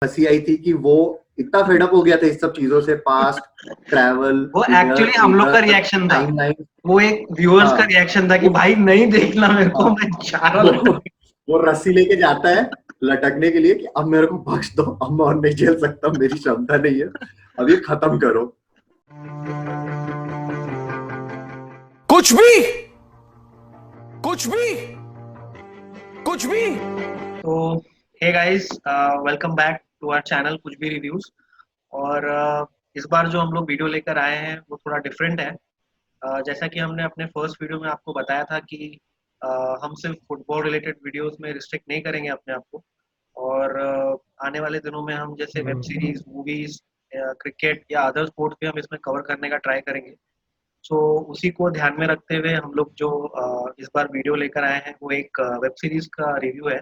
हंसी आई थी कि वो इतना फेडअप हो गया था इस सब चीजों से, पास्ट ट्रैवल, वो एक्चुअली हम लोग का रिएक्शन था, टाइमलाइन। वो एक व्यूअर्स का हाँ, रिएक्शन था कि भाई नहीं देखना मेरे को, हाँ, मैं जा रहा हूँ। वो रस्सी लेके जाता है लटकने के लिए कि अब मेरे को बख्श दो, अब मैं और नहीं झेल सकता, मेरी क्षमता नहीं है, अब ये खत्म करो। कुछ भी कुछ भी कुछ भी। तो hey guys, welcome back to our channel कुछ भी रिव्यूज। और इस बार जो हम लोग वीडियो लेकर आए हैं वो थोड़ा डिफरेंट है। जैसा कि हमने अपने फर्स्ट वीडियो में आपको बताया था कि हम सिर्फ फुटबॉल रिलेटेड वीडियोस में रिस्ट्रिक्ट नहीं करेंगे अपने आप को, और आने वाले दिनों में हम जैसे वेब सीरीज, मूवीज, क्रिकेट या अदर स्पोर्ट्स भी हम इसमें कवर करने का ट्राई करेंगे। सो उसी को ध्यान में रखते हुए हम लोग जो इस बार वीडियो लेकर आए हैं वो एक वेब सीरीज का रिव्यू है।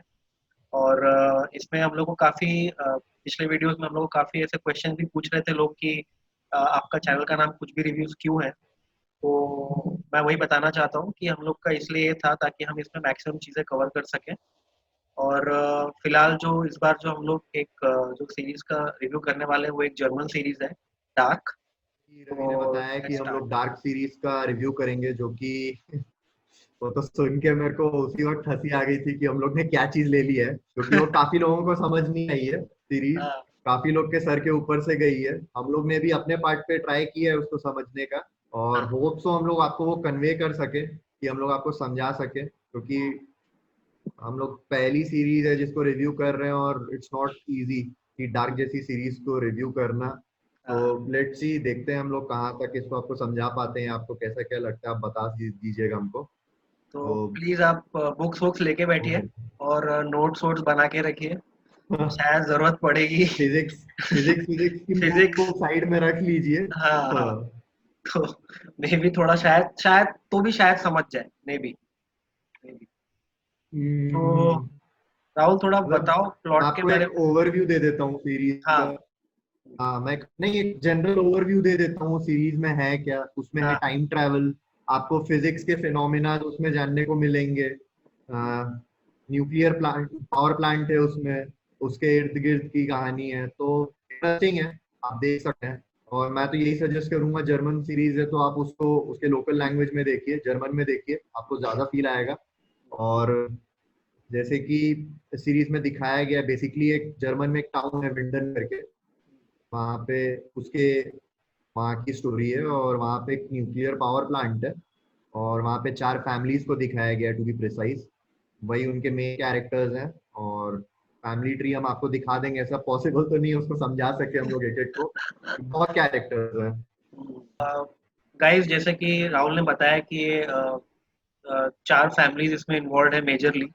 और इसमें हम लोग को काफ़ी पिछले वीडियोस में हम लोग को काफ़ी ऐसे क्वेश्चन भी पूछ रहे थे लोग कि आपका चैनल का नाम कुछ भी रिव्यूज़ क्यों है। तो मैं वही बताना चाहता हूँ कि हम लोग का इसलिए ये था ताकि हम इसमें मैक्सिमम चीज़ें कवर कर सकें। और फिलहाल जो इस बार जो हम लोग एक जो सीरीज़ का रिव्यू करने वाले हैं वो एक जर्मन सीरीज़ है, डार्क। रवि ने तो बताया कि लेट्स हम स्टार्ट। लोग डार्क सीरीज का रिव्यू करेंगे, जो कि वो तो सुन के मेरे को उसी वक्त हंसी आ गई थी कि हम लोग ने क्या चीज ले ली है, क्योंकि वो काफी लोगों को समझ नहीं आई है सीरीज, हाँ, काफी लोग के सर के ऊपर से गई है। हम लोग ने भी अपने पार्ट पे ट्राई किया है उसको समझने का, और हाँ, होप सो हम लोग आपको वो कन्वे कर सके, कि हम लोग आपको समझा सके, क्योंकि हम लोग पहली सीरीज है जिसको रिव्यू कर रहे हैं, और इट्स नॉट इजी कि डार्क जैसी सीरीज को रिव्यू करना। तो हाँ। लेट्स सी, देखते हैं हम लोग कहाँ तक इसको आपको समझा पाते हैं, आपको कैसा क्या लगता है आप बता दीजिएगा हमको। तो तो प्लीज़ आप बुक्स वुक्स लेके बैठिए और नोट्स वोट्स बना के रखिए, शायद ज़रूरत पड़ेगी। फिजिक्स फिजिक्स फिजिक्स की बुक को फिजिक्स, साइड में रख लीजिए। हाँ, हाँ। हाँ। तो मे बी थोड़ा शायद शायद तो भी शायद समझ जाए, मे बी। तो हम्म, राहुल थोड़ा मतलब बताओ मैं प्लॉट के आपको बारे एक में। ओवरव्यू दे देता हूँ सीरीज का। हाँ, हाँ, मैं नहीं, एक जनरल ओवरव्यू दे देता हूँ सीरीज में है क्या। उसमें है हाँ, टाइम ट्रैवल, आपको फिजिक्स के फिनोमिना उसमें जानने को मिलेंगे। न्यूक्लियर प्लांट, पावर प्लांट है उसमें, उसके इर्द गिर्द की कहानी है, तो इंटरेस्टिंग है, आप देख सकते हैं। और मैं तो यही सजेस्ट करूंगा, जर्मन सीरीज है तो आप उसको उसके लोकल लैंग्वेज में देखिए, जर्मन में देखिए, आपको ज्यादा फील आएगा। और जैसे कि सीरीज में दिखाया गया, बेसिकली एक जर्मन में एक टाउन है विंडन करके, वहाँ पे उसके वहाँ की स्टोरी है, और वहाँ पे एक न्यूक्लियर पावर प्लांट है, और वहाँ पे 4 फैमिलीज को दिखाया गया टू बी प्रिसाइज, वही उनके मेन कैरेक्टर्स हैं। और फैमिली ट्री हम आपको दिखा देंगे, ऐसा पॉसिबल तो नहीं है उसको समझा सके हम लोग एक एक को, बहुत कैरेक्टर्स हैं। गाइस, जैसे कि राहुल ने बताया कि ये 4 फैमिलीज़ इसमें इन्वॉल्वड है मेजरली,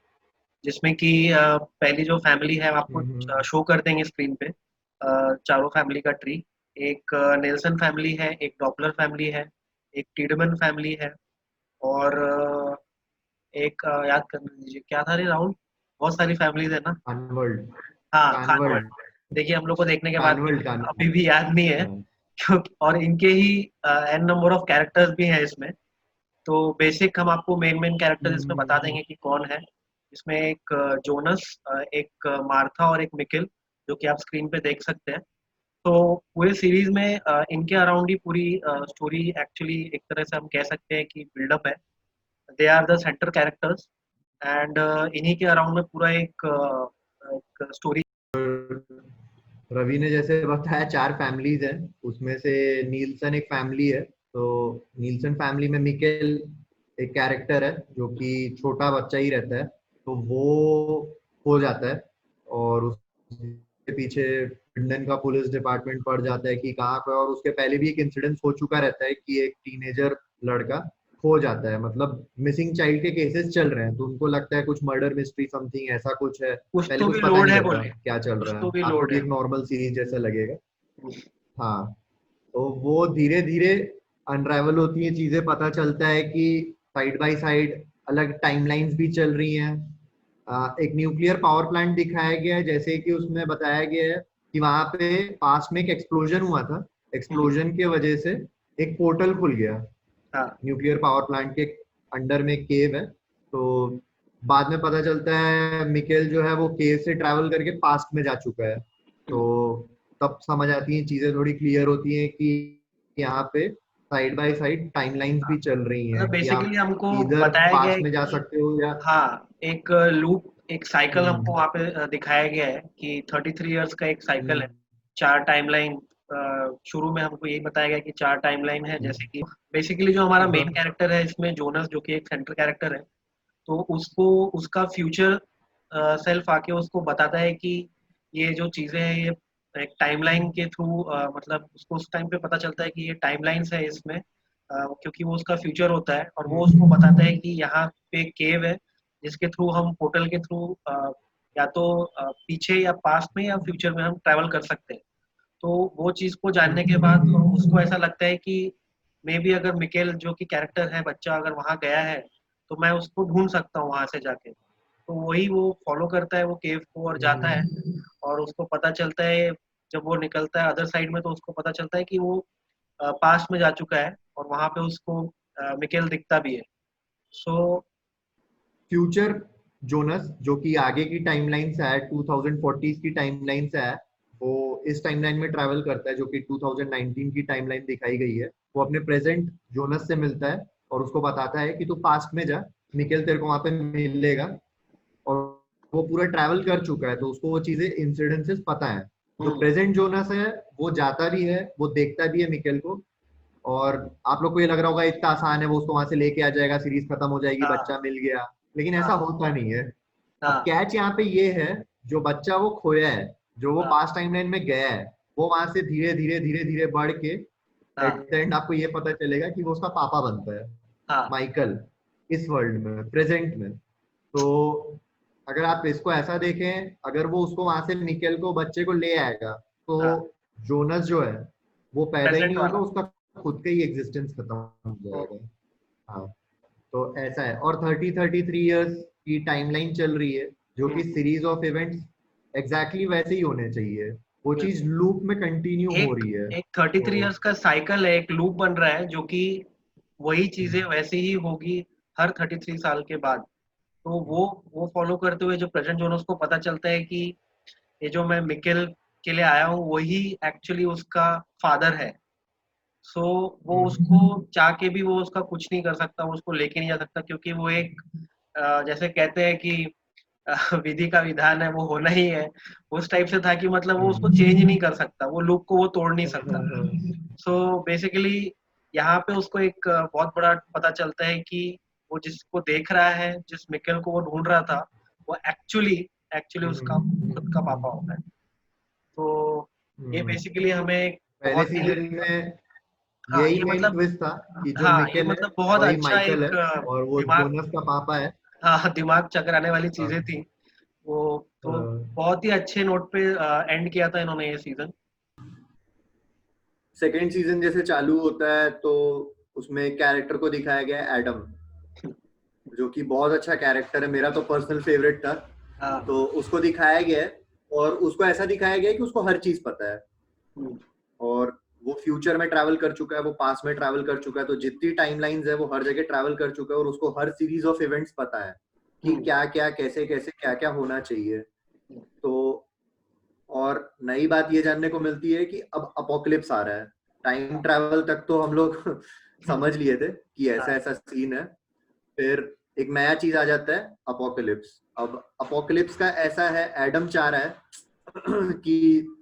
जिसमें कि पहली जो फैमिली है हम आपको हम्म। शो कर देंगे स्क्रीन पे। चारों फैमिली का ट्री, एक नेल्सन फैमिली है, एक डॉपलर फैमिली है, एक टीडमन फैमिली है, और एक याद करने दीजिए क्या था रे राहुल, बहुत सारी फैमिलीज है ना। कानवर्ल्ड, हाँ, खानवर्ड। कानवर्ल्ड, देखिए हम लोग को देखने के बाद भी कानवर्ल्ड, अभी कानवर्ल्ड। भी याद नहीं है, हाँ। क्योंकि और इनके ही एन नंबर ऑफ कैरेक्टर्स भी हैं इसमें। तो बेसिक हम आपको मेन मेन कैरेक्टर्स इसमें बता हम्म। देंगे कि कौन है। इसमें एक जोनस, एक मार्था और एक मिकेल, जो कि आप स्क्रीन पे देख सकते हैं। तो पूरे सीरीज में इनके अराउंड ही पूरी स्टोरी एक्चुअली एक तरह से हम कह सकते हैं कि बिल्डअप है। They are the centre characters, and इन्हीं के अराउंड में पूरा एक स्टोरी। रवि ने जैसे बताया 4 फैमिलीज हैं, उसमें से नीलसन एक फैमिली है। तो नीलसन फैमिली में मिकेल एक कैरेक्टर है, जो कि छोटा बच्चा ही रहता है, तो वो हो जाता है, और उसके पीछे लंदन का पुलिस डिपार्टमेंट पड़ जाता है कि कहाँ पे। और उसके पहले भी एक इंसिडेंट हो चुका रहता है कि एक टीनेजर लड़का खो जाता है, मतलब मिसिंग चाइल्ड के केसेस चल रहे हैं, तो उनको लगता है कुछ मर्डर मिस्ट्री समथिंग ऐसा कुछ है, कुछ पहले तो कुछ भी पता लोड नहीं है रहता बोले, क्या चल कुछ रहा तो है, भी आपको लोड भी है। एक नॉर्मल सीरीज जैसा लगेगा। हाँ, तो वो धीरे धीरे अनरावल होती है चीजें, पता चलता है कि साइड बाय साइड अलग टाइमलाइंस भी चल रही हैं। एक न्यूक्लियर पावर प्लांट दिखाया गया है, जैसे कि उसमें बताया गया है कि वहां पे पास में एक एक्सप्लोजन हुआ था, एक्सप्लोजन के वजह से एक पोर्टल खुल गया हाँ, न्यूक्लियर पावर प्लांट के अंडर में। केव है, तो बाद में पता चलता है मिकेल जो है वो केव से ट्रैवल करके पास्ट में जा चुका है। तो तब समझ आती हैं चीजें, थोड़ी क्लियर होती हैं कि यहाँ पे साइड बाय साइड टाइमलाइंस भी चल रही हैं मतलब कि आप बेसिकली हमको इधर बताया गया है पास्ट में जा कि सकते हो या हाँ, एक लूप, एक साइकिल हमको हम्म, वहाँ पे दिखाया गया है कि 33 इयर्स का एक साइकिल है। हम्म, 4 टाइमलाइन, शुरू में हमको यही बताया गया कि 4 टाइमलाइन है, जैसे कि बेसिकली जो हमारा मेन हाँ, कैरेक्टर है इसमें, जोनस, जो कि एक सेंटर कैरेक्टर है, तो उसको उसका फ्यूचर सेल्फ आके उसको बताता है कि ये जो चीजें हैं ये एक टाइमलाइन के थ्रू, मतलब उसको उस टाइम पे पता चलता है कि ये टाइमलाइंस है इसमें, क्योंकि वो उसका फ्यूचर होता है और वो उसको बताता है कि यहाँ पे केव है जिसके थ्रू हम पोर्टल के थ्रू या तो पीछे या पास्ट में या फ्यूचर में हम ट्रैवल कर सकते हैं। तो वो चीज को जानने के बाद उसको ऐसा लगता है कि मे बी अगर मिकेल जो कि कैरेक्टर है, बच्चा, अगर वहां गया है तो मैं उसको ढूंढ सकता हूँ वहां से जाके। तो वही वो फॉलो करता है वो केव को और जाता है, और उसको पता चलता है जब वो निकलता है अदर साइड में, तो उसको पता चलता है कि वो पास्ट में जा चुका है और वहां पे उसको मिकेल दिखता भी है। सो फ्यूचर जोनस जो कि आगे की टाइमलाइन से है, 2040 की टाइमलाइन से है, वो इस टाइमलाइन में ट्रैवल करता है जो कि 2019 की टाइमलाइन दिखाई गई है। वो अपने प्रेजेंट जोनस से मिलता है और उसको बताता है कि तू पास्ट में जा, निकल तेरे को वहां पे मिलेगा। और वो पूरा ट्रैवल कर चुका है तो उसको वो चीजें इंसिडेंसेस पता है। जो प्रेजेंट जोनस है वो जाता भी है, वो देखता भी है मिकेल को। और आप लोग को ये लग रहा होगा इतना आसान है, वो उसको वहां से लेके आ जाएगा, सीरीज खत्म हो जाएगी, बच्चा हाँ मिल गया। लेकिन ऐसा हाँ होता नहीं है। अब हाँ कैच यहाँ पे ये है, जो बच्चा वो खोया है, जो वो हाँ पास्ट टाइमलाइन में गया है, वो वहां से धीरे धीरे धीरे धीरे बढ़ के एट हाँ द एंड आपको ये पता चलेगा कि वो उसका पापा बनता है, हाँ माइकल, इस वर्ल्ड में, प्रेजेंट में। तो अगर आप इसको ऐसा देखें, अगर वो उसको वहां से निकल को बच्चे को ले आएगा, तो हाँ, जोनस जो है वो पैदा ही प्रेजेंट नहीं होगा, वाला। उसका खुद का ही एग्जिस्टेंस खत्म हो जाएगा। हाँ, तो ऐसा है। और 33 इयर्स की टाइमलाइन चल रही है जो कि हम्म, सीरीज ऑफ इवेंट्स एग्जैक्टली वैसे ही होने चाहिए। वो चीज बिल्कुल। लूप में कंटिन्यू हो एक रही है एक 33 तो इयर्स का साइकिल है, एक लूप बन रहा है, जो कि वही चीजें वैसे ही होगी हर 33 साल के बाद। तो वो फॉलो करते हुए जो प्रेजेंट जोनस को पता चलता है कि ये जो मैं मिकेल के लिए आया हूँ वही एक्चुअली उसका फादर है। सो वो उसको चाह के भी वो उसका कुछ नहीं कर सकता, वो उसको लेके नहीं जा सकता, क्योंकि वो एक जैसे कहते हैं कि विधि का विधान है, वो होना ही है। उस टाइप से था कि मतलब वो उसको चेंज नहीं कर सकता, वो लूप को वो तोड़ नहीं सकता। सो बेसिकली यहाँ पे उसको एक बहुत बड़ा पता चलता है कि वो जिसको देख रहा है, जिस मिकेल को वो ढूंढ रहा था, वो एक्चुअली एक्चुअली उसका खुद का पापा होता है। तो ये बेसिकली हमें एक पहले बहुत ही, सीजन में हाँ यही ये मेन मतलब, ट्विस्ट था कि जो हाँ ये मिकेल है मतलब बहुत वही अच्छा माइकल एक है और वो दिमाग, जोनस का पापा है। हाँ दिमाग चकराने वाली चीजें थी वो। तो बहुत ही अच्छे नोट पे एंड किया था इन्होंने ये सीजन। सेकेंड सीजन जैसे चालू होता है तो उसमें एक कैरेक्टर को दिखाया गया है, एडम, जो कि बहुत अच्छा कैरेक्टर है, मेरा तो पर्सनल फेवरेट था। हाँ। तो उसको दिखाया गया है और उसको ऐसा दिखाया गया है कि उसको हर चीज पता है। हम्म, और वो फ्यूचर में ट्रैवल कर चुका है, वो पास्ट में ट्रैवल कर चुका है, तो जितनी टाइमलाइंस है वो हर जगह ट्रैवल कर चुका है और उसको हर सीरीज ऑफ इवेंट्स पता है कि हम्म, क्या क्या कैसे कैसे क्या क्या होना चाहिए। हम्म, तो और नई बात ये जानने को मिलती है कि अब अपोकलिप्स आ रहा है। टाइम ट्रैवल तक तो हम लोग समझ लिए थे कि ऐसा हाँ, ऐसा सीन है। फिर एक नया चीज आ जाता है, अपोकलिप्स। अब अपोकलिप्स का ऐसा है, एडम चाह रहा है कि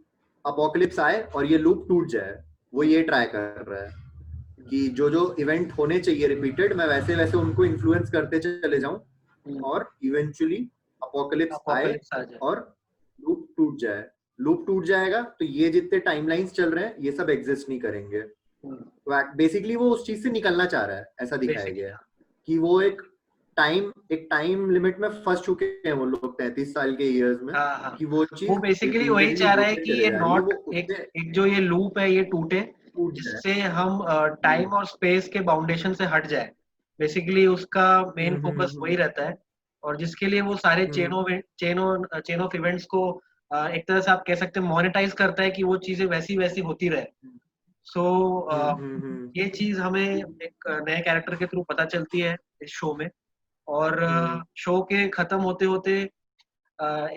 अपोकलिप्स आए और ये लूप टूट जाए। वो ये ट्राई कर रहा है कि जो जो इवेंट होने चाहिए रिपीटेड, मैं वैसे वैसे उनको इन्फ्लुएंस करते चले जाऊं और इवेंचुअली अपोकलिप्स आए अपोकलिप्स आ जाए। और लूप टूट जाए। लूप टूट जाएगा तो ये जितने टाइमलाइंस चल रहे हैं ये सब एग्जिस्ट नहीं करेंगे। तो बेसिकली वो उस चीज से निकलना चाह रहा है, ऐसा दिखाया बेसिकली गया है हाँ कि वो एक टाइम लिमिट में फंस चुके हैं वो लोग 33 साल के इयर्स में, हाँ हाँ। कि वो वो चीज बेसिकली वही रिपीटेडली चाह रहा है होते कि चले ये जा रही है, नॉट वो एक उससे एक जो ये लूप है ये टूटे, टूट जाए। जिससे हम टाइम हम्म, और स्पेस के बाउंडेशन से हट जाए। बेसिकली उसका मेन हम्म, फोकस वही हम्म, रहता है, और जिसके लिए वो सारे हम्म, चेन ऑफ इवेंट्स को एक तरह से आप कह सकते हैं मोनेटाइज करता है कि वो चीजें वैसी वैसी होती रहे। सो ये चीज हमें एक नए कैरेक्टर के थ्रू पता चलती है इस शो में। और हम्म, शो के खत्म होते होते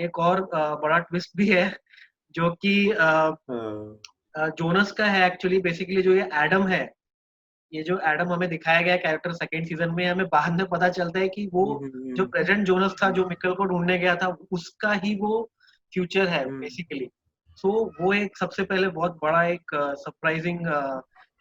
एक और बड़ा ट्विस्ट भी है, जो कि हाँ, जोनस का है एक्चुअली। बेसिकली जो ये एडम है, ये जो एडम हमें दिखाया गया कैरेक्टर सेकंड सीजन में, हमें बाद में पता चलता है कि वो जो प्रेजेंट जोनस था जो मिकल को ढूंढने गया था, उसका ही वो फ्यूचर है बेसिकली। सो वो एक सबसे पहले बहुत बड़ा एक सरप्राइजिंग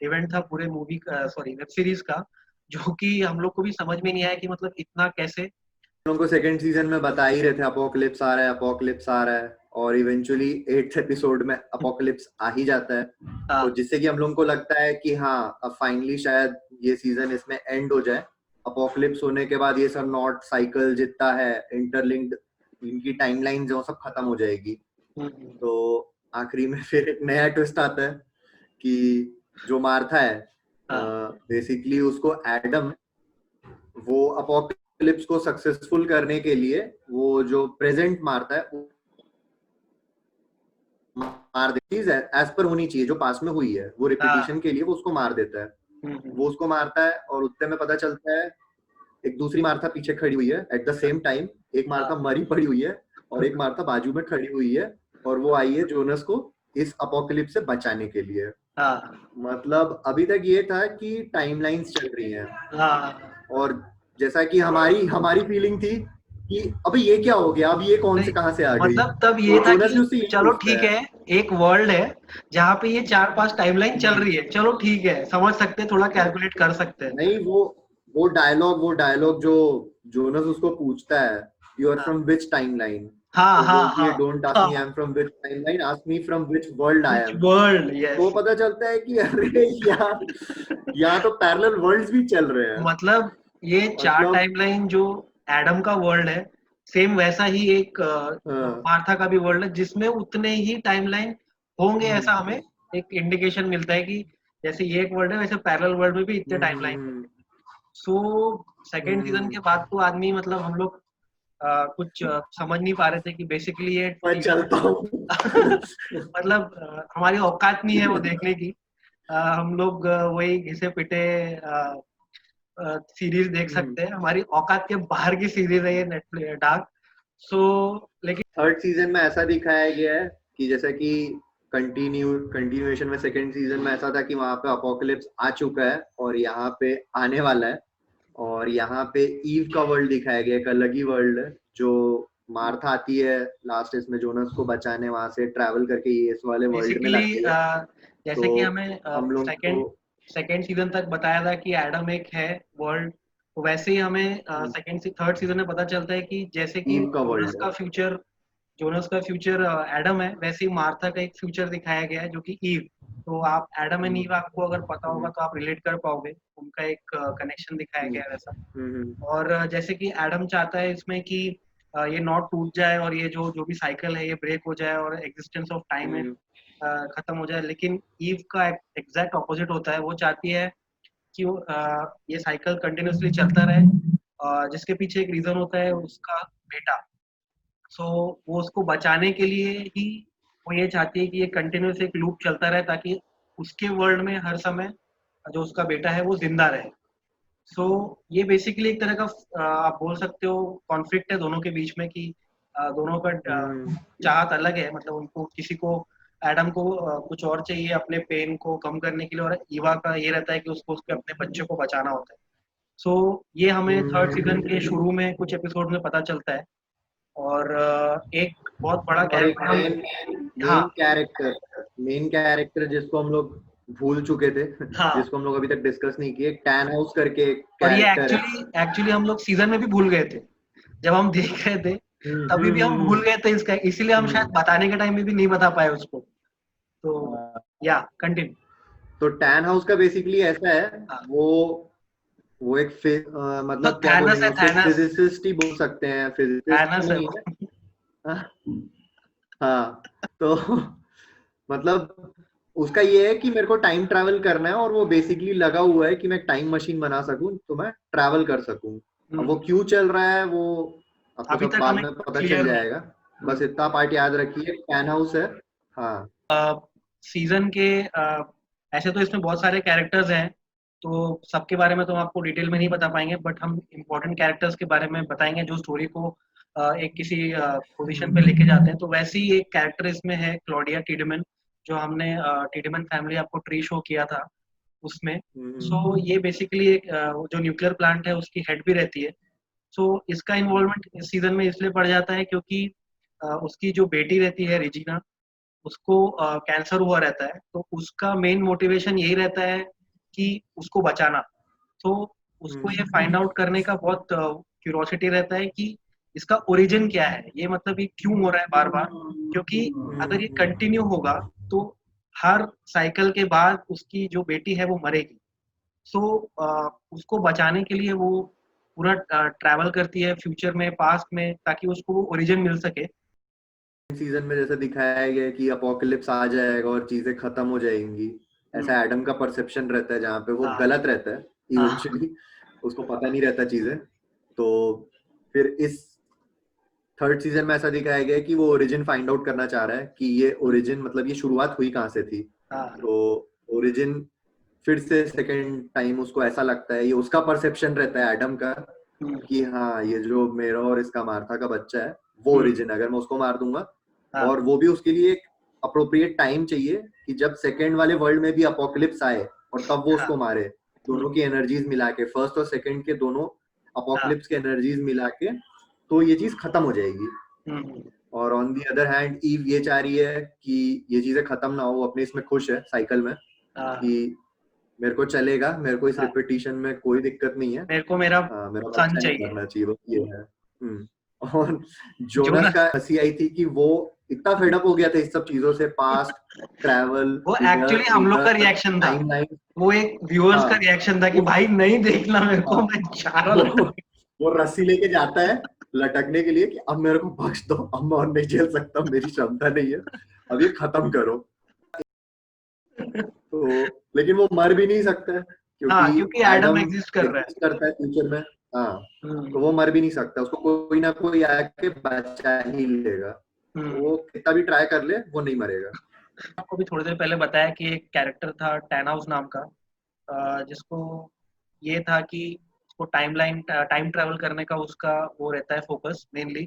इवेंट था पूरे मूवी सॉरी वेब सीरीज का, जो कि हम लोग को भी समझ में नहीं आया कि मतलब इतना कैसे। लोगों को सेकंड सीजन में बता ही रहे थे अपोकलिप्स आ रहा है, अपोकलिप्स आ रहा है, और इवेंचुअली 8th एपिसोड में अपोकलिप्स आ ही जाता है। तो जिससे कि हम लोगों को लगता है कि हाँ, अब फाइनली शायद ये सीजन इसमें एंड हो जाए। अपोकलिप्स होने के बाद ये सब नॉट साइकिल जितना है इंटरलिंक्ड, इनकी टाइमलाइन जो सब खत्म हो जाएगी। तो आखिरी में फिर एक नया ट्विस्ट आता है कि जो मार्था है बेसिकली उसको एडम, वो अपोकलिप्स को सक्सेसफुल करने के लिए वो जो प्रेजेंट मारता है वो मार देती है, एज पर होनी चाहिए जो पास में हुई है, वो रिपीटिशन के लिए वो उसको मार देता है। वो उसको मारता है और उतने में पता चलता है एक दूसरी मार्था पीछे खड़ी हुई है एट द सेम टाइम। एक मार्था मरी पड़ी हुई है और एक मार्था बाजू में खड़ी हुई है, और वो आई है जोनस को इस अपोकलिप्स से बचाने के लिए। मतलब अभी तक ये था कि टाइमलाइंस चल रही हैं, और जैसा कि हमारी हमारी फीलिंग थी कि अबे ये क्या हो गया, अब ये कौन से कहां से आ गई। मतलब तब ये तो था जोनस भी उससे कि यही चलो पूछता ठीक है, एक वर्ल्ड है जहाँ पे ये 4-5 टाइमलाइन चल रही है, चलो ठीक है, समझ सकते हैं, थोड़ा कैलकुलेट कर सकते हैं। नहीं, वो डायलॉग जो जोनस उसको पूछता है, you are from which timeline, हाँ तो हाँ बोलती है हाँ don't ask me I am from which timeline, ask me from which world I which am. World, तो यस। पता चलता है कि अरे यहाँ तो पैरेलल वर्ल्ड्स भी चल रहे हैं। मतलब ये 4 मतलब टाइमलाइन जो एडम का वर्ल्ड है, सेम वैसा ही एक हाँ, मार्था का भी वर्ल्ड है, जिसमें उतने ही टाइमलाइन होंगे, ऐसा हमें एक इंडिकेशन मिलता है कि जैसे ये एक वर्ल्ड है वैसे पैरेलल वर्ल्ड में भी इतने टाइमलाइन होंगे। सो सेकेंड सीजन के बाद तो आदमी मतलब हम लोग कुछ समझ नहीं पा रहे थे कि बेसिकली ये मैं सीजन चलता हूँ। मतलब हमारी औकात नहीं है वो देखने की। हम लोग वही घिसे पिटे सीरीज देख सकते हैं, हमारी औकात के बाहर की सीरीज है ये नेटफ्लिक्स डार्क। सो लेकिन थर्ड सीजन में ऐसा दिखाया गया है कि जैसा कि कंटिन्यूएशन में सेकंड सीजन में ऐसा था कि वहां पे अपोकलिप्स आ चुका है और यहाँ पे आने वाला है, और यहाँ पे ईव का वर्ल्ड दिखाया गया, एक अलग ही वर्ल्ड है जो मार्था आती है लास्ट इसमें जोनस को बचाने, वहां से ट्रैवल करके ये इस वाले वर्ल्ड में बेसिकली लाती है। जैसे तो कि हमें हम लोग सेकेंड को सेकेंड सीजन तक बताया था कि एडम एक है वर्ल्ड, तो वैसे ही हमें सेकेंड से थर्ड सीजन में पता चलता है कि जैसे कि ईव का वर्ल्ड है। जोनस का फ्यूचर एडम है, वैसे ही मार्था का एक फ्यूचर दिखाया गया है जो कि ईव। तो आप एडम एंड ईव आपको अगर पता होगा तो आप रिलेट कर पाओगे, उनका एक कनेक्शन दिखाया गया है वैसा। और जैसे कि एडम चाहता है इसमें कि ये नॉट टूट जाए और ये जो जो भी साइकिल है ये ब्रेक हो जाए और एग्जिस्टेंस ऑफ टाइम है खत्म हो जाए, लेकिन ईव का एग्जैक्ट ऑपोजिट होता है। वो चाहती है कि ये साइकिल कंटिन्यूअसली चलता रहे, जिसके पीछे एक रीजन होता है उसका बेटा। सो वो उसको बचाने के लिए ही वो ये चाहती है कि ये कंटिन्यूस एक लूप चलता रहे, ताकि उसके वर्ल्ड में हर समय जो उसका बेटा है वो जिंदा रहे। सो ये बेसिकली एक तरह का आप बोल सकते हो कॉन्फ्लिक्ट है दोनों के बीच में कि दोनों का चाहत अलग है। मतलब उनको किसी को एडम को कुछ और चाहिए अपने पेन को कम करने के लिए, और ईवा का ये रहता है कि उसको उसके अपने बच्चे को बचाना होता है। सो ये हमें थर्ड सीजन के शुरू में कुछ एपिसोड में पता चलता है। और एक बहुत बड़ा और एक कैरेक्टर हम हाँ मेन कैरेक्टर जिसको हम लोग भूल चुके थे, हाँ, जिसको हम लोग अभी तक डिस्कस नहीं किए, टैन हाउस करके एक और ये कैरेक्टर है। एक्चुअली हम लोग सीजन में भी भूल गए थे जब हम देख रहे थे, तभी भी हम भूल गए थे इसका, इसीलिए हम शायद बताने के टाइम में भी नहीं बता पाए उसको। तो या कंटिन्यू। तो टैन हाउस का बेसिकली ऐसा है, हाँ, वो एक तो मतलब क्या थैनस बोलेंगे है, उसको, थैनस फिजिसिस्ट ही बोल सकते हैं, फिजिसिस्ट तो थैनस है नहीं वो। है। हाँ, हाँ, तो मतलब उसका ये है कि मेरे को टाइम ट्रैवल करना है, और वो बेसिकली लगा हुआ है कि मैं टाइम मशीन बना सकूं तो मैं ट्रैवल कर सकूं। अब वो क्यों चल रहा है वो आपको अभी सब तक बाद हमें में पता चल क्लियर जाएगा। बस इतना पार्ट याद रखिए, टैन हाउस है। हाँ, सीजन के ऐसे तो इसमें बहुत सारे कैरेक्टर्स हैं, तो सबके बारे में तो हम आपको डिटेल में नहीं बता पाएंगे, बट हम इम्पोर्टेंट कैरेक्टर्स के बारे में बताएंगे जो स्टोरी को एक किसी पोजीशन पे लेके जाते हैं। तो वैसे ही एक कैरेक्टर इसमें है क्लॉडिया टीडमैन, जो हमने टीडमैन फैमिली आपको ट्री शो किया था उसमें। सो ये बेसिकली एक जो न्यूक्लियर प्लांट है उसकी हेड भी रहती है। सो इसका इन्वॉल्वमेंट इस सीजन में इसलिए बढ़ जाता है क्योंकि उसकी जो बेटी रहती है रेजिना, उसको कैंसर हुआ रहता है। तो उसका मेन मोटिवेशन यही रहता है कि उसको बचाना। तो उसको ये फाइंड आउट करने का बहुत क्यूरोसिटी रहता है कि इसका ओरिजिन क्या है, ये मतलब ये क्यों हो रहा है बार बार। क्योंकि अगर ये कंटिन्यू होगा तो हर साइकिल के बाद उसकी जो बेटी है वो मरेगी। सो उसको बचाने के लिए वो पूरा ट्रैवल करती है फ्यूचर में, पास्ट में, ताकि उसको वो ओरिजिन मिल सके। सीजन में जैसे दिखाया गया है कि अपोकलिप्स आ जाएगा और चीजें खत्म हो जाएंगी, ऐसा एडम का परसेप्शन रहता है, जहाँ पे वो हाँ। गलत रहता है इवेंचुअली। उसको पता नहीं रहता चीजें। तो फिर इस थर्ड सीजन में ऐसा दिखाया गया है कि वो ओरिजिन फाइंड आउट करना चाह रहा है कि ये ओरिजिन मतलब ये शुरुआत हुई कहाँ से थी। तो ओरिजिन फिर से सेकंड टाइम उसको ऐसा लगता है, ये उसका परसेप्शन रहता है एडम का, कि हाँ ये जो मेरा और इसका मार्था का बच्चा है वो ओरिजिन, अगर मैं उसको मार दूंगा, और वो भी उसके लिए एक अप्रोप्रिएट टाइम चाहिए कि जब सेकंड वाले वर्ल्ड में भी अपोकलिप्स आए और तब वो उसको मारे। दोनों की एनर्जीज मिला के, फर्स्ट और सेकंड के दोनों अपोकलिप्स के एनर्जीज मिला के, तो ये चीज खत्म हो जाएगी। और on the other hand Eve ये चाह रही है कि ये चीजें खत्म ना हो, अपने इसमें खुश है साइकिल में, कि मेरे को चलेगा, मेरे को इस रिपीटिशन में कोई दिक्कत नहीं है, मेरे को मेरा मेरा सन बच्चा नहीं चाहिए। करना चाहिए, बस ये है। और जोनस का हंसी आई थी कि वो इतना फेडअप हो गया था इस सब चीजों से, पास्ट ट्रैवल, वो एक्चुअली हम लोग का रिएक्शन था, टाइमलाइन। वो एक व्यूअर्स का रिएक्शन था कि भाई नहीं देखना मेरे को, मैं चाह रहा वो रस्सी लेके जाता है लटकने के लिए कि अब मेरे को बख्श दो, अब मैं और नहीं झेल सकता, मेरी क्षमता नहीं है, अब ये खत्म करो। तो लेकिन वो मर भी नहीं सकता है क्योंकि एडम एग्जिस्ट कर रहा है, करता है फ्यूचर में। हाँ, तो वो मर भी नहीं सकता, उसको कोई ना कोई आके बचा ही लेगा। वो कितना भी ट्राई कर ले वो नहीं मरेगा। आपको भी थोड़ी देर पहले बताया कि एक कैरेक्टर था टैनहाउस नाम का, जिसको ये था कि उसको टाइम ट्रैवल करने का उसका वो रहता है फोकस मेनली।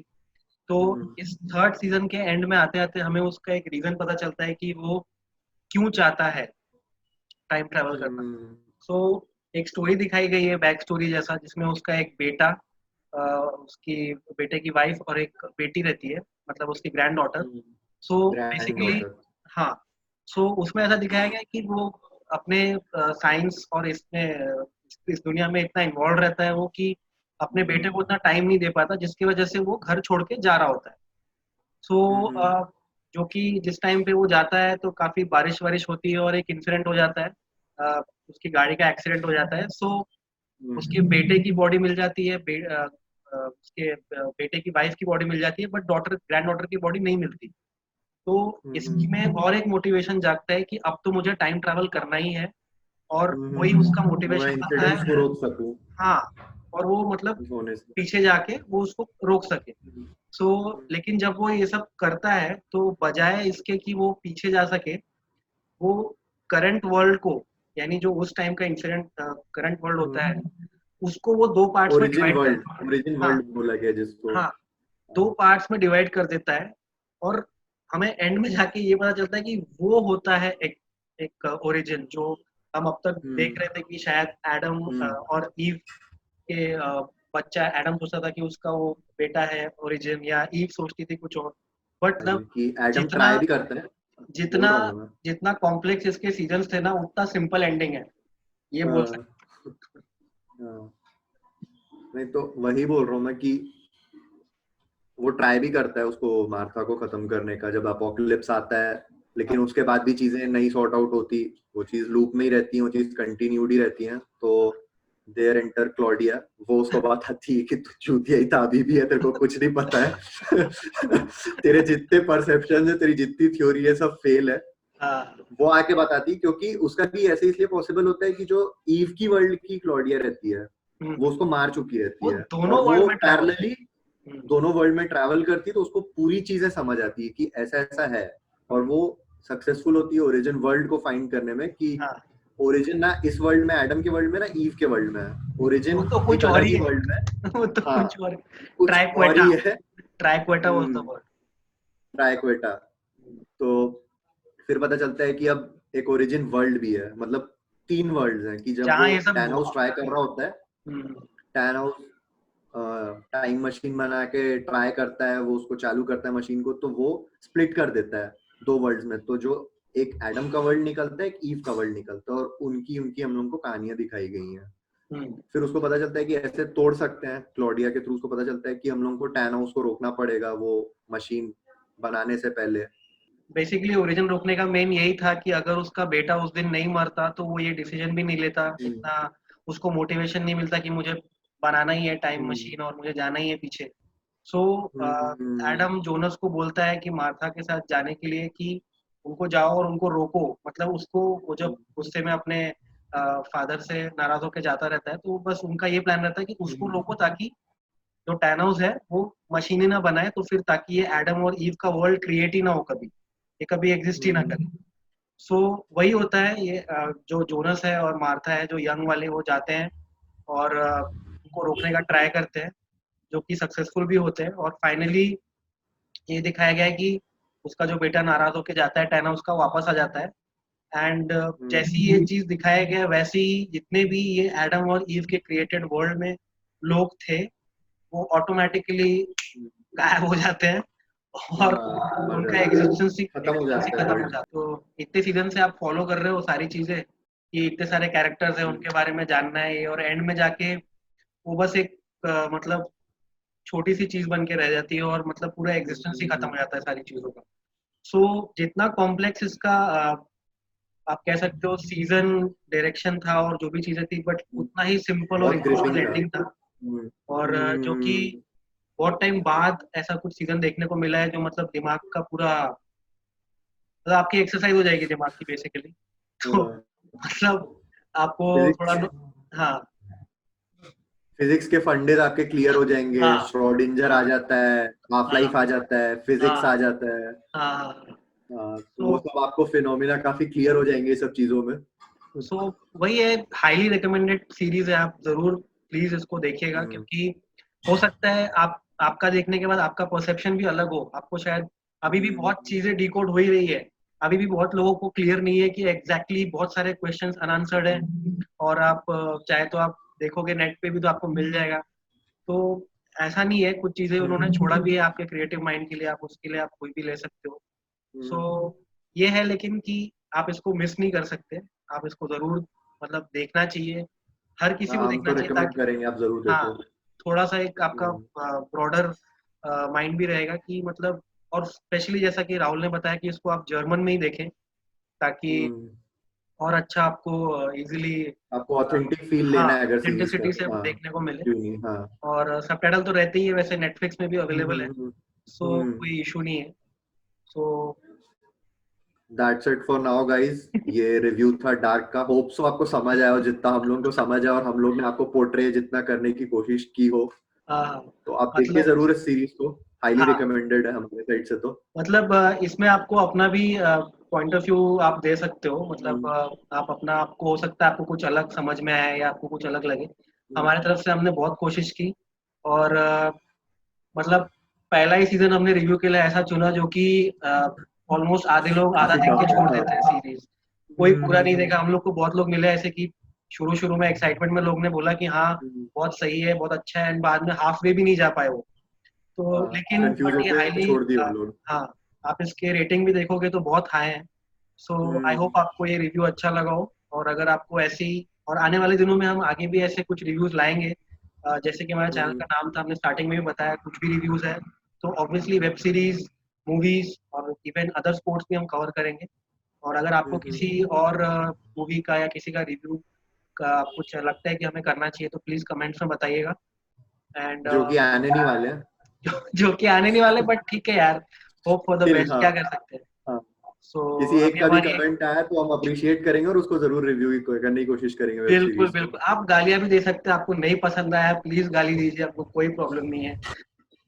तो इस थर्ड सीजन के एंड में आते आते हमें उसका एक रीजन पता चलता है कि वो क्यों चाहता है टाइम ट्रैवल करना। सो एक स्टोरी दिखाई गई है, बैक स्टोरी जैसा, जिसमें उसका एक बेटा, उसकी बेटे की वाइफ और एक बेटी रहती है, मतलब उसकी ग्रैंड डॉटर। सो बेसिकली हाँ, सो उसमें ऐसा दिखाया गया है कि वो अपने साइंस और इसमें इस दुनिया में इतना इन्वॉल्व रहता है वो, कि अपने बेटे को उतना टाइम नहीं दे पाता, जिसकी वजह से वो घर छोड़ के जा रहा होता है। सो जो कि जिस टाइम पे वो जाता है तो काफी बारिश वारिश होती है और एक इंसिडेंट हो जाता है, उसकी गाड़ी का एक्सीडेंट हो जाता है। सो उसके बेटे की बॉडी मिल जाती है, उसके बेटे की वाइफ की बॉडी मिल जाती है, बट ग्रैंड डॉटर की बॉडी नहीं मिलती। तो इसमें और एक मोटिवेशन जागता है कि अब तो मुझे टाइम ट्रैवल करना ही है, और वही उसका मोटिवेशन बनता है। को रोक सकूं। हाँ, और वो मतलब पीछे जाके वो उसको रोक सके। सो लेकिन जब वो ये सब करता है तो बजाय इसके कि वो पीछे जा सके, वो करंट वर्ल्ड को, यानी जो उस टाइम का इंसिडेंट करंट वर्ल्ड होता है, उसको वो दो पार्ट्स में डिवाइड कर, ओरिजिन वर्ल्ड बोला गया जिसको। हाँ, दो पार्ट्स में डिवाइड कर देता है। और हमें एंड में जाके ये पता चलता है कि वो होता है एक ओरिजिन, जो हम अब तक देख रहे थे कि शायद एडम और ईव के बच्चा, एडम सोचता था कि उसका वो बेटा है ओरिजिन, या ईव सोचती थी कुछ और। बट एडम ट्राई भी करता है, जितना कॉम्प्लेक्स इसके सीजन्स थे ना, उतना सिंपल एंडिंग है, ये बोल सकते। नहीं तो वही बोल रहा हूँ मैं कि वो ट्राई भी करता है उसको, मार्था को खत्म करने का, जब अपोकलिप्स आता है, लेकिन उसके बाद भी चीजें नहीं सॉर्ट आउट होती, वो चीज लूप में ही रहती है, वो चीज कंटिन्यूड ही रहती है। तो देयर एंटर क्लॉडिया, वो उसको बताती है कि तू चूतिया ही था, अभी भी है, तेरे को कुछ नहीं पता है। तेरे जितने परसेप्शन है, तेरी जितनी थ्योरी है, सब फेल है। वो आके बताती, क्योंकि उसका भी ऐसे इसलिए पॉसिबल होता है कि जो ईव की वर्ल्ड की क्लॉडिया रहती है वो उसको मार चुकी रहती है, और वो पैरेलली दोनों वर्ल्ड में ट्रैवल करती है, तो उसको पूरी चीजें समझ आती है कि ऐसा ऐसा है, और वो सक्सेसफुल होती है ओरिजिन वर्ल्ड को फाइंड करने में, कि ओरिजिन ना इस वर्ल्ड में, एडम के वर्ल्ड में ना, ईव के वर्ल्ड में है। ओरिजिन वो तो कुछ एक और अलग ही ही है। वर्ल्ड में है। वो तो हाँ, कुछ और। कुछ और ट्राइक्वेटा, ही है। ट्राइक्वेटा वाज द वर्ड। ट्राइक्वेटा। तो फिर पता चलता है कि अब एक ओरिजिन वर्ल्ड भी है, मतलब 3 वर्ल्ड्स हैं, कि जब जहाँ वो ये सब टैनोस ट्राई कर रहा होता है, हम्म, टैनोस टाइम मशीन बना के ट्राई करता है, वो उसको चालू करता है मशीन को, तो वो स्प्लिट कर देता है 2 वर्ल्ड्स में। तो जो एक एडम का वर्ल्ड निकलता है, एक ईव का वर्ल्ड निकलता है, और उनकी उनकी हम लोगों को कहानियां दिखाई गई हैं। हम्म, फिर उसको पता चलता है कि ऐसे तोड़ सकते हैं, क्लॉडिया के थ्रू उसको पता चलता है कि हम लोगों को टैनोस को रोकना पड़ेगा वो मशीन बनाने से पहले। बेसिकली ओरिजिन रोकने का मेन यही था कि अगर उसका बेटा उस दिन नहीं मरता तो वो ये डिसीजन भी नहीं लेता, इतना उसको मोटिवेशन नहीं मिलता कि मुझे बनाना ही है टाइम मशीन और मुझे जाना ही है पीछे। सो एडम जोनस को बोलता है कि मार्था के साथ जाने के लिए कि उनको जाओ और उनको रोको, मतलब उसको, वो जब गुस्से में अपने फादर से नाराज होकर जाता रहता है तो बस उनका ये प्लान रहता है कि उसको रोको ताकि जो टैनोस है वो मशीनें ना बनाए, तो फिर ताकि ये एडम और ईव का वर्ल्ड क्रिएट ही ना हो कभी, ये कभी एग्जिस्ट ही ना करे। सो वही होता है, ये जो जोनस है और मार्था है जो यंग वाले, वो जाते हैं और उनको रोकने का ट्राई करते हैं, जो कि सक्सेसफुल भी होते हैं। और फाइनली ये दिखाया गया है कि उसका जो बेटा नाराज होकर जाता है टैना, उसका वापस आ जाता है। एंड जैसी ये चीज दिखाया गया वैसे ही जितने भी ये एडम और ईव के क्रिएटेड वर्ल्ड में लोग थे वो ऑटोमेटिकली गायब हो जाते हैं और उनका एग्जिस्टेंस ही खत्म हो जाता है खत्म हो वर्ल्ड। जाता है। तो इतने सीजन से आप फॉलो कर रहे हो सारी चीजें कि इतने सारे कैरेक्टर्स हैं उनके बारे में जानना है ये, और एंड में जाके वो बस एक मतलब छोटी सी चीज बन के रह जाती है और मतलब पूरा एग्जिस्टेंस ही खत्म हो जाता है सारी चीजों का। सो जितना कॉम्प्लेक्स इसका आप कह सकते हो सीजन डायरेक्शन था और जो भी चीजें थी, बट उतना ही सिंपल और बहुत इमोशनल ग्रिपिंग था। एंडिंग था। और जो कि बहुत टाइम बाद ऐसा कुछ सीजन देखने को मिला है जो मतलब दिमाग का पूरा, मतलब आपकी एक्सरसाइज हो जाएगी दिमाग की बेसिकली। तो मतलब आपको थोड़ा फिजिक्स हाँ फिजिक्स के फंडे आपके क्लियर हो जाएंगे, हाँ श्रोडिंजर आ हाँ जाता है, हाफ हाँ लाइफ आ जाता है, फिजिक्स आ हाँ जाता है। हाँ। तो तो वो सब आपको फिनोमिना काफी क्लियर हो जाएंगे ये सब चीजों में। सो वही है, हाईली रिकमेंडेड सीरीज है, आप जरूर प्लीज इसको देखिएगा, हम्म, क्योंकि हो सकता है आपका देखने के बाद आपका परसेप्शन भी अलग हो, आपको शायद अभी भी बहुत हम्म, चीजें डिकोड हो ही रही है, अभी भी बहुत लोगों को क्लियर नहीं है कि एग्जैक्टली बहुत सारे क्वेश्चंस अनआंसर्ड हैं। और आप चाहे तो आप देखोगे नेट पे भी तो आपको मिल जाएगा। तो ऐसा नहीं है, कुछ चीजें उन्होंने छोड़ा भी है आपके क्रिएटिव माइंड के लिए, आप उसके लिए आप कोई भी ले सकते हो। सो ये है, लेकिन कि आप इसको मिस नहीं कर सकते, आप इसको जरूर मतलब देखना चाहिए, हर किसी को हाँ, हम देखना तो चाहिए रिकमेंड ताकि करेंगे आप जरूर हाँ देखो। थोड़ा सा एक आपका हम्म, ब्रॉडर माइंड भी रहेगा कि मतलब, और स्पेशली जैसा कि राहुल ने बताया कि इसको आप जर्मन में ही देखें ताकि हम्म, और अच्छा आपको इजीली आपको ऑथेंटिक फील हाँ लेना है अगर सीरीज ऑथेंटिसिटी से को, हाँ, देखने को मिले। क्यों नहीं, हाँ। और सबटाइटल तो रहते ही है, वैसे नेटफ्लिक्स में भी अवेलेबल है, हम्म, सो कोई इशू नहीं है। So that's it for now guys. ये रिव्यू था डार्क का, होप सो आपको समझ आया हो जितना हम लोगों को समझ आया, और हम लोग ने आपको पोर्ट्रे जितना करने की कोशिश की हो। हाँ तो आप देखिए मतलब जरूर इस सीरीज को, हाईली हाँ रिकमेंडेड है हमारे साइड से तो। मतलब इसमें आपको अपना भी पॉइंट ऑफ व्यू आप दे सकते हो, मतलब हम्म, आप अपना, आपको हो सकता है आपको कुछ अलग समझ में आए या आपको कुछ अलग लगे। हम्म, हमारी तरफ से हमने बहुत कोशिश की, और मतलब पहला ही सीजन हमने रिव्यू के लिए ऐसा चुना जो कि ऑलमोस्ट आधे लोग आधा काफी देख के टफ है, छोड़ हाँ। देते हैं सीरीज, कोई पूरा नहीं देखा। हम लोग को बहुत लोग मिले ऐसे कि शुरू शुरू में एक्साइटमेंट में लोग ने बोला कि हाँ हम्म, बहुत सही है बहुत अच्छा है, एंड बाद में हाफ वे भी नहीं जा पाए वो। तो हाँ, लेकिन कंफ्यूज बट ये होके हाईली छोड़ दिए वो लोग। हाँ, आप इसके रेटिंग भी देखोगे तो बहुत हाई है। सो आई हम्म, होप आपको ये रिव्यू अच्छा लगा हो, और अगर आपको ऐसी, और आने वाले दिनों में हम आगे भी ऐसे कुछ रिव्यूज लाएंगे। जैसे कि हमारे चैनल हम्म, का नाम था, हमने स्टार्टिंग में भी बताया कुछ भी रिव्यूज है, तो ऑब्वियसली वेब सीरीज, मूवीज और इवन अदर स्पोर्ट्स भी हम कवर करेंगे। और अगर आपको हम्म, किसी और मूवी का या किसी का रिव्यू का कुछ लगता है कि हमें करना चाहिए तो प्लीज कमेंट्स में बताइएगा। एंड जो कि आने नहीं वाले हैं। जो कि आने नहीं वाले, बट ठीक है यार, होप फॉर द फिर बेस्ट, हाँ, क्या कर सकते हैं। हाँ, सो किसी अभी एक का भी हमारी एक, कमेंट आया तो हम अप्रिशिएट करेंगे और उसको जरूर रिव्यू करने की कोशिश करेंगे वेब बिल्कुल सीरीज को। बिल्कुल, आप गालियां भी दे सकते हैं, आपको नहीं पसंद आया प्लीज गाली दीजिए, आपको कोई प्रॉब्लम नहीं है।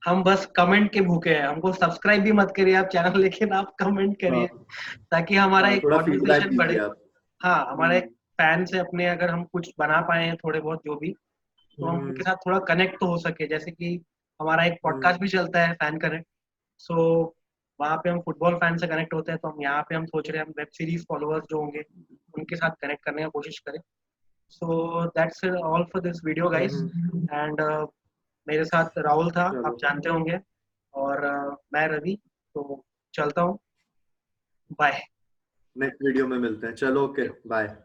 हम बस कमेंट के भूखे हैं, हमको सब्सक्राइब भी मत करिए आप चैनल, लेकिन आप कमेंट करिए हाँ, ताकि हमारा हाँ, एक थोड़ा फीडबैक कॉन्वर्सेशन बढ़े। दीजिए आप। हाँ हमारा एक फैन से अपने अगर हम कुछ बना पाए हैं थोड़े बहुत जो भी, तो हम उनके साथ थोड़ा कनेक्ट तो हो सके। जैसे कि हमारा एक पॉडकास्ट भी चलता है फैन कनेक्ट, सो वहाँ पे हम फुटबॉल फैन से कनेक्ट होते हैं, तो हम यहाँ पे हम सोच रहे हैं हम वेब सीरीज फॉलोअर्स जो होंगे उनके साथ कनेक्ट करने का कोशिश करें। So that's all for this video guys. And मेरे साथ राहुल था, आप जानते होंगे, और मैं रवि। तो चलता हूँ, बाय। नेक्स्ट वीडियो में मिलते हैं, चलो ओके बाय।